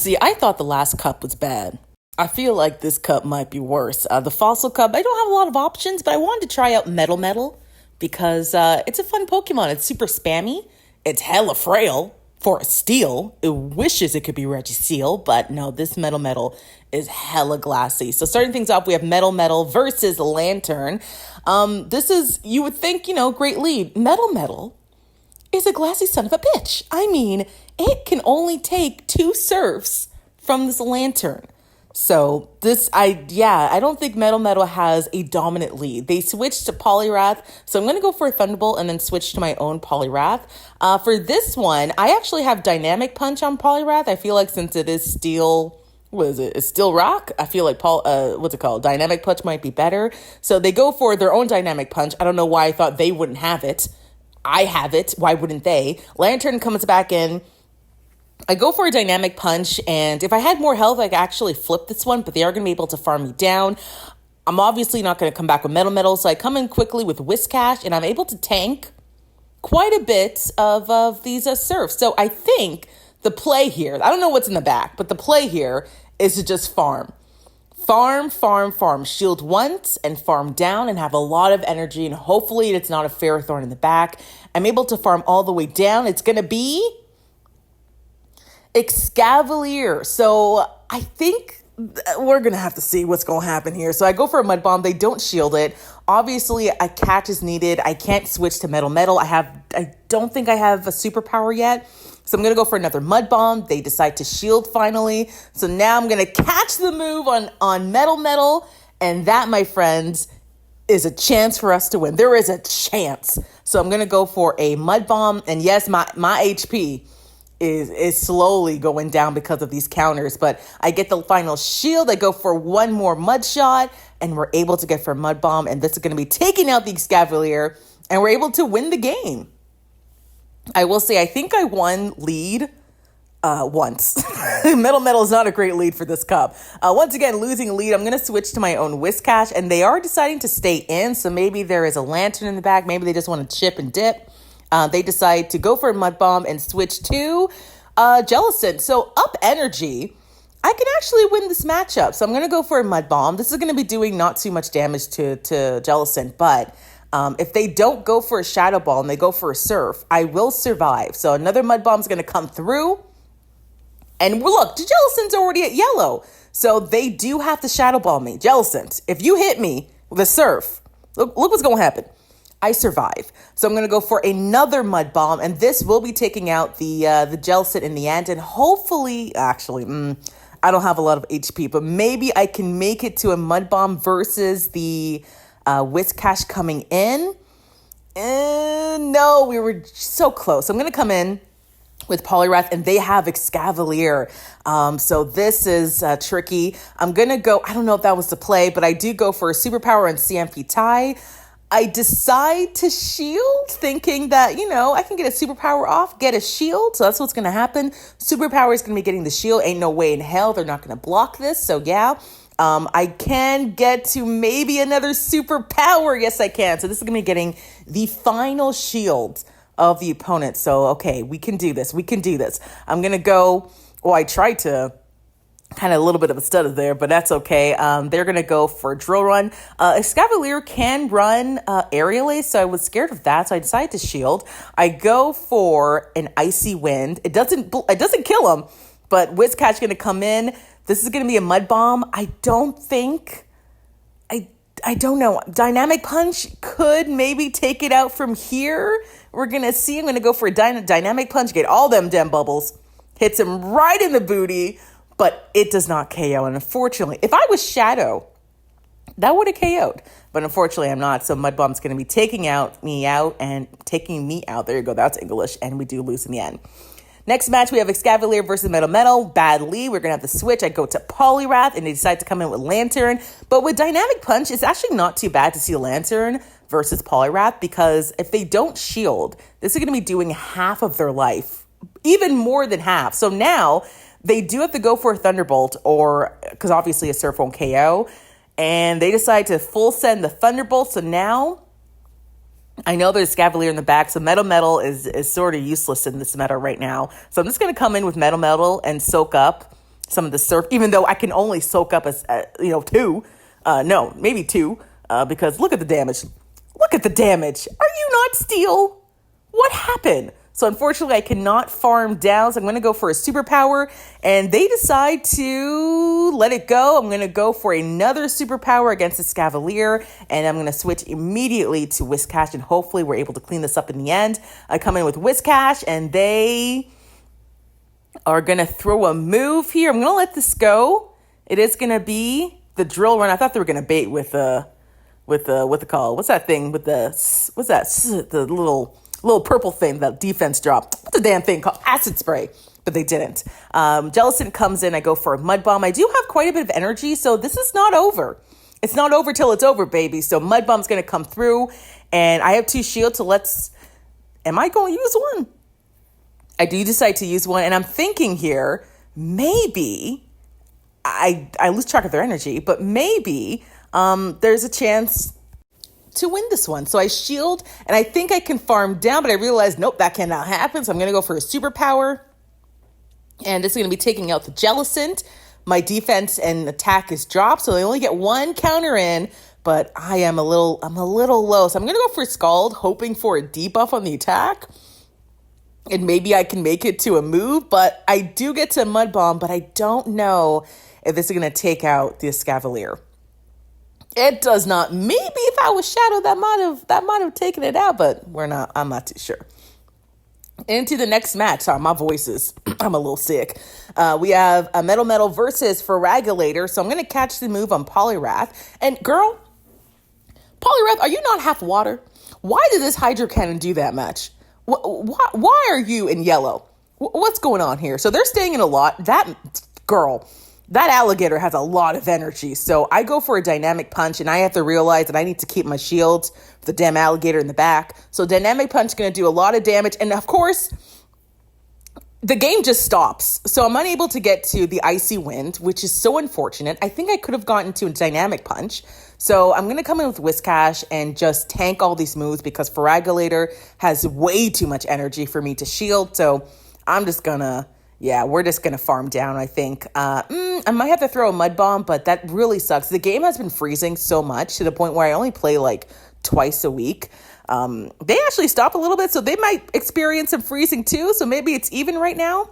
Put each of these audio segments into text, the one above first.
See, I thought the last cup was bad. I feel like this cup might be worse. The fossil cup, I don't have a lot of options, but I wanted to try out Melmetal because it's a fun Pokemon. It's super spammy. It's hella frail for a steel. It wishes it could be Registeel, but no, this Melmetal is hella glassy. So starting things off, we have Melmetal versus Lantern. This is, you would think, great lead. Melmetal is a glassy son of a bitch. I mean, it can only take 2 surfs from this Lantern. So I don't think Melmetal has a dominant lead. They switched to Poliwrath, so I'm going to go for a Thunderbolt and then switch to my own Poliwrath. For this one, I actually have Dynamic Punch on Poliwrath. I feel like since it is Steel, It's Steel Rock? I feel like Dynamic Punch might be better. So they go for their own Dynamic Punch. I don't know why I thought they wouldn't have it. I have it. Why wouldn't they? Lantern comes back in. I go for a Dynamic Punch, and if I had more health, I could actually flip this one, but they are going to be able to farm me down. I'm obviously not going to come back with Melmetal, so I come in quickly with Whiscash, and I'm able to tank quite a bit of these Surfs. So I think the play here, I don't know what's in the back, but the play here is to just farm. Farm, shield once and farm down and have a lot of energy, and hopefully it's not a Ferrothorn in the back. I'm able to farm all the way down. It's going to be Excavalier. So I think we're going to have to see what's going to happen here. So I go for a Mud Bomb. They don't shield it. Obviously, a catch is needed. I can't switch to Metal. I don't think I have a superpower yet. So I'm going to go for another Mud Bomb. They decide to shield finally. So now I'm going to catch the move on Metal. And that, my friends, is a chance for us to win. There is a chance. So I'm going to go for a Mud Bomb. And yes, my HP is slowly going down because of these counters. But I get the final shield. I go for one more Mud Shot. And we're able to get for Mud Bomb. And this is going to be taking out the Excavalier. And we're able to win the game. I will say, I think I won lead once. Metal is not a great lead for this cup. Once again, losing lead, I'm going to switch to my own Whiscash, and they are deciding to stay in, so maybe there is a Lantern in the back. Maybe they just want to chip and dip. They decide to go for a Mud Bomb and switch to Jellicent. So up energy, I can actually win this matchup. So I'm going to go for a Mud Bomb. This is going to be doing not too much damage to Jellicent, but if they don't go for a Shadow Ball and they go for a Surf, I will survive. So another Mud Bomb is going to come through. And look, Jellicent's already at yellow. So they do have to Shadow Ball me. Jellicent, if you hit me with a Surf, look what's going to happen. I survive. So I'm going to go for another Mud Bomb. And this will be taking out the Jellicent in the end. And hopefully, actually, I don't have a lot of HP. But maybe I can make it to a Mud Bomb versus the Whiscash coming in. No, we were so close. I'm going to come in with Poliwrath, and they have Excavalier. So this is tricky. I'm going to go, I don't know if that was the play, but I do go for a superpower on CMP tie. I decide to shield, thinking that, I can get a superpower off, get a shield. So that's what's going to happen. Superpower is going to be getting the shield. Ain't no way in hell they're not going to block this. So yeah. I can get to maybe another superpower. Yes, I can. So this is going to be getting the final shield of the opponent. So, okay, we can do this. I'm going to go, I tried to kind of a little bit of a stutter there, but that's okay. They're going to go for Drill Run. Excavalier can run Aerial Ace, so I was scared of that, so I decided to shield. I go for an Icy Wind. It doesn't kill him, but Whiscash going to come in. This is going to be a Mud Bomb. I don't know. Dynamic Punch could maybe take it out from here. We're going to see. I'm going to go for a Dynamic Punch, get all them bubbles. Hits him right in the booty, but it does not KO. And unfortunately, if I was Shadow, that would have KO'd. But unfortunately, I'm not. So Mud Bomb's going to be taking me out. There you go. That's English. And we do lose in the end. Next match, we have Excavalier versus Metal. Bad lead. We're going to have to switch. I go to Poliwrath, and they decide to come in with Lantern. But with Dynamic Punch, it's actually not too bad to see Lantern versus Poliwrath, because if they don't shield, this is going to be doing half of their life, even more than half. So now they do have to go for a Thunderbolt, because obviously a Surf won't KO, and they decide to full send the Thunderbolt. So now I know there's Excavalier in the back, so Metal is sort of useless in this meta right now. So I'm just going to come in with Metal and soak up some of the surf, even though I can only soak up two, no, maybe two, because look at the damage. Look at the damage. Are you not steel? What happened? So unfortunately, I cannot farm down. So I'm going to go for a superpower, and they decide to let it go. I'm going to go for another superpower against the Scavalier, and I'm going to switch immediately to Whiscash, and hopefully we're able to clean this up in the end. I come in with Whiscash, and they are going to throw a move here. I'm going to let this go. It is going to be the drill run. I thought they were going to bait with what the call? What's that thing with the little purple thing, that defense drop. What's the damn thing called? Acid spray. But they didn't. Jellicent comes in. I go for a Mud Bomb. I do have quite a bit of energy, so this is not over. It's not over till it's over, baby. So Mud Bomb's going to come through, and I have 2 shields, so am I going to use one? I do decide to use one, and I'm thinking here, maybe, I lose track of their energy, but maybe there's a chance to win this one. So I shield, and I think I can farm down, but I realize, nope, that cannot happen. So I'm going to go for a superpower, and this is going to be taking out the Jellicent. My defense and attack is dropped, so they only get 1 counter in, but I'm a little low. So I'm going to go for Scald, hoping for a debuff on the attack, and maybe I can make it to a move, but I do get to Mud Bomb, but I don't know if this is going to take out the Scavalier. It does not. Maybe if I was Shadow, that might have taken it out, but I'm not too sure. Into the next match. Sorry, my voice is, I'm a little sick. We have a Melmetal versus Ferragulator. So I'm going to catch the move on Poliwrath. And girl, Poliwrath, are you not half water? Why did this Hydro Cannon do that much? Why are you in yellow? What's going on here? So they're staying in a lot. That alligator has a lot of energy. So I go for a dynamic punch, and I have to realize that I need to keep my shields for the damn alligator in the back. So dynamic punch is going to do a lot of damage. And of course, the game just stops. So I'm unable to get to the Icy Wind, which is so unfortunate. I think I could have gotten to a dynamic punch. So I'm going to come in with Whiscash and just tank all these moves because Ferragulator has way too much energy for me to shield. So I'm just going to... yeah, we're just going to farm down, I think. I might have to throw a Mud Bomb, but that really sucks. The game has been freezing so much to the point where I only play like twice a week. They actually stop a little bit, so they might experience some freezing too. So maybe it's even right now.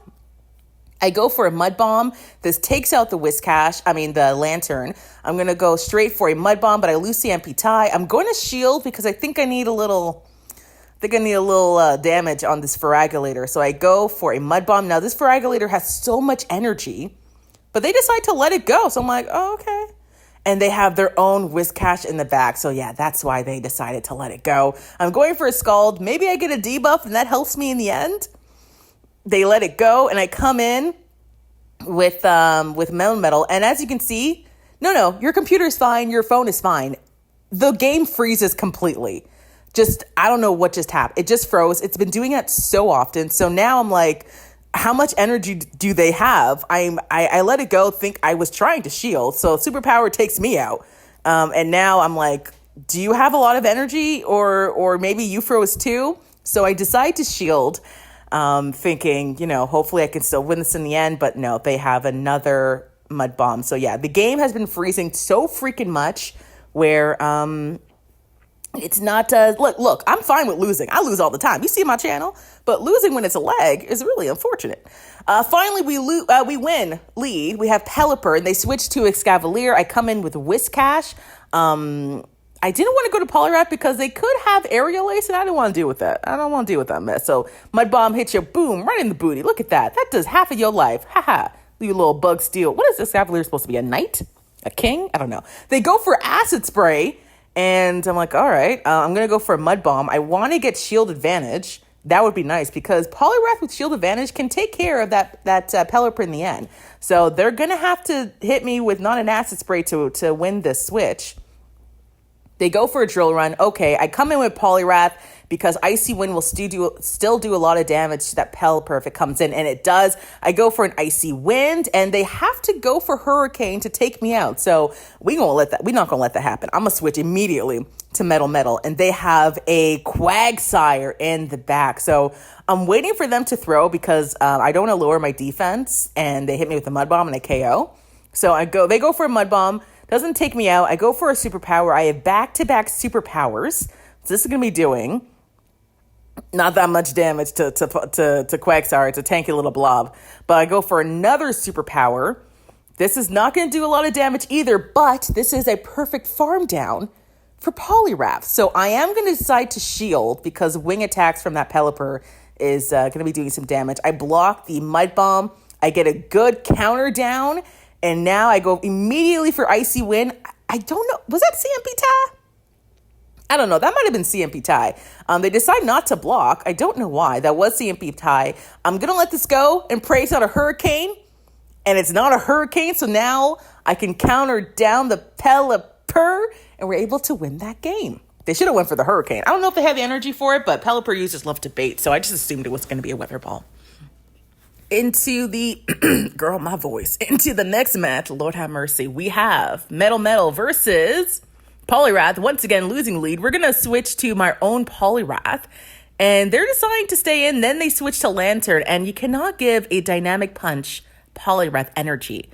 I go for a Mud Bomb. This takes out the the Lantern. I'm going to go straight for a Mud Bomb, but I lose the MP tie. I'm going to shield because I think I need a little damage on this Ferragulator. So I go for a Mud Bomb. Now, this Ferragulator has so much energy, but they decide to let it go. So I'm like, oh, okay. And they have their own Whiscash in the back. So yeah, that's why they decided to let it go. I'm going for a Scald. Maybe I get a debuff and that helps me in the end. They let it go, and I come in with Melmetal. And as you can see, no, your computer's fine. Your phone is fine. The game freezes completely. I don't know what just happened. It just froze. It's been doing that so often. So now I'm like, how much energy do they have? I let it go, think I was trying to shield. So superpower takes me out. And now I'm like, do you have a lot of energy? Or maybe you froze too? So I decide to shield, thinking, hopefully I can still win this in the end. But no, they have another Mud Bomb. So yeah, the game has been freezing so freaking much where... it's not, look, I'm fine with losing. I lose all the time. You see my channel, but losing when it's a leg is really unfortunate. Finally, we win lead. We have Pelipper, and they switch to Excavalier. I come in with Whiscash. I didn't want to go to Poliwrath because they could have Aerial Ace, and I didn't want to deal with that. I don't want to deal with that mess. So Mud Bomb hits you, boom, right in the booty. Look at that. That does half of your life. Haha. You little bug steal. What is Excavalier supposed to be? A knight? A king? I don't know. They go for Acid Spray. And I'm like, all right, I'm going to go for a Mud Bomb. I want to get shield advantage. That would be nice because Poliwrath with shield advantage can take care of that Pelipper in the end. So they're going to have to hit me with not an Acid Spray to win this switch. They go for a Drill Run. Okay, I come in with Poliwrath. because Icy Wind will still do a lot of damage to that Pelipper if it comes in, and it does. I go for an Icy Wind, and they have to go for Hurricane to take me out. So we're not gonna let that happen. I'm gonna switch immediately to Melmetal, and they have a Quagsire in the back. So I'm waiting for them to throw because I don't want to lower my defense, and they hit me with a Mud Bomb and a KO. So they go for a Mud Bomb, doesn't take me out. I go for a Superpower. I have back-to-back Superpowers. So this is going to be doing not that much damage to Quagsire. It's a tanky little blob. But I go for another Superpower. This is not going to do a lot of damage either, but this is a perfect farm down for Poliwrath. So I am going to decide to shield because wing attacks from that Pelipper is going to be doing some damage. I block the Mud Bomb. I get a good counter down. And now I go immediately for Icy Wind. I don't know. Was that CMP tie? I don't know. That might have been CMP tie. They decide not to block. I don't know why. That was CMP tie. I'm going to let this go and pray it's not a Hurricane. And it's not a Hurricane. So now I can counter down the Pelipper. And we're able to win that game. They should have went for the Hurricane. I don't know if they had the energy for it, but Pelipper users love to bait. So I just assumed it was going to be a Weather Ball. Into the, into the next match, Lord have mercy, we have Melmetal versus Poliwrath. Once again, losing lead. We're going to switch to my own Poliwrath, and they're deciding to stay in. Then they switch to Lantern, and you cannot give a Dynamic Punch Poliwrath energy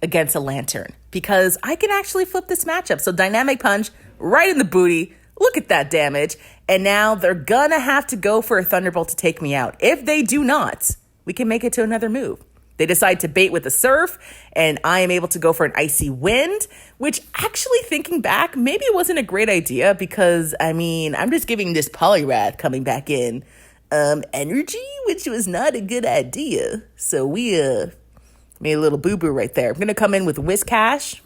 against a Lantern because I can actually flip this matchup. So Dynamic Punch right in the booty. Look at that damage. And now they're going to have to go for a Thunderbolt to take me out. If they do not, we can make it to another move. They decide to bait with the Surf, and I am able to go for an Icy Wind, which actually thinking back, maybe it wasn't a great idea because, I'm just giving this Poliwrath coming back in energy, which was not a good idea. So we made a little boo-boo right there. I'm going to come in with Whiscash,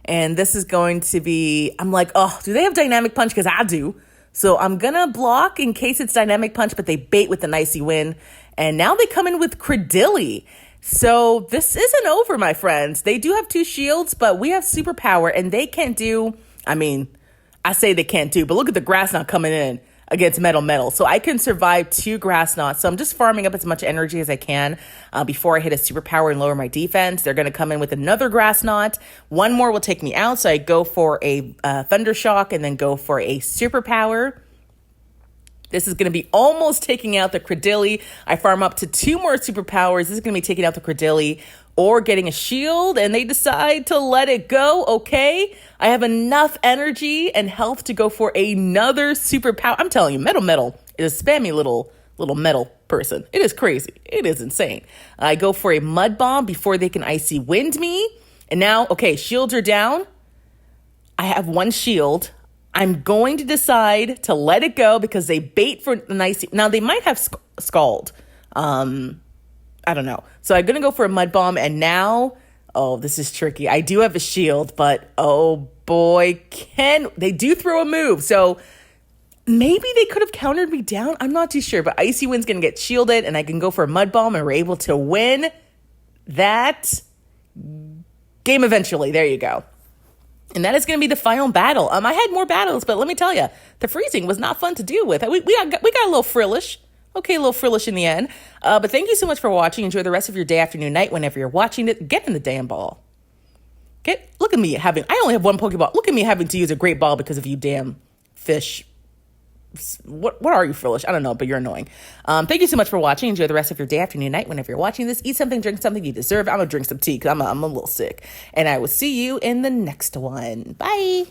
and this is going to be, I'm like, oh, do they have Dynamic Punch? Because I do. So I'm going to block in case it's Dynamic Punch, but they bait with an Icy Wind. And now they come in with Credilli. So this isn't over, my friends. They do have 2 shields, but we have Superpower, and they can't do, I say they can't do, but look at the Grass Knot coming in against Melmetal. So I can survive 2 Grass Knots. So I'm just farming up as much energy as I can before I hit a Superpower and lower my defense. They're going to come in with another Grass Knot. 1 more will take me out. So I go for a Thunder Shock and then go for a Superpower. This is going to be almost taking out the Credilli. I farm up to 2 more Superpowers. This is going to be taking out the Credilli or getting a shield, and they decide to let it go. Okay, I have enough energy and health to go for another Superpower. I'm telling you, Melmetal is a spammy little metal person. It is crazy. It is insane. I go for a Mud Bomb before they can Icy Wind me. And now, okay, shields are down. I have 1 shield. I'm going to decide to let it go because they bait for the Icy. Now, they might have Scald. I don't know. So I'm going to go for a Mud Bomb. And now, oh, this is tricky. I do have a shield, but oh boy, they do throw a move. So maybe they could have countered me down. I'm not too sure, but Icy Wind's going to get shielded and I can go for a Mud Bomb and we're able to win that game eventually. There you go. And that is going to be the final battle. I had more battles, but let me tell you, the freezing was not fun to deal with. We got a little frillish. Okay, a little frillish in the end. But thank you so much for watching. Enjoy the rest of your day, afternoon, night, whenever you're watching it. Get in the damn ball. Look at me I only have 1 Pokeball. Look at me having to use a great ball because of you damn fish. What are you, frillish? I don't know, but you're annoying. Thank you so much for watching. Enjoy the rest of your day, afternoon, night, whenever you're watching this. Eat something, drink something you deserve. I'm going to drink some tea because I'm a little sick. And I will see you in the next one. Bye.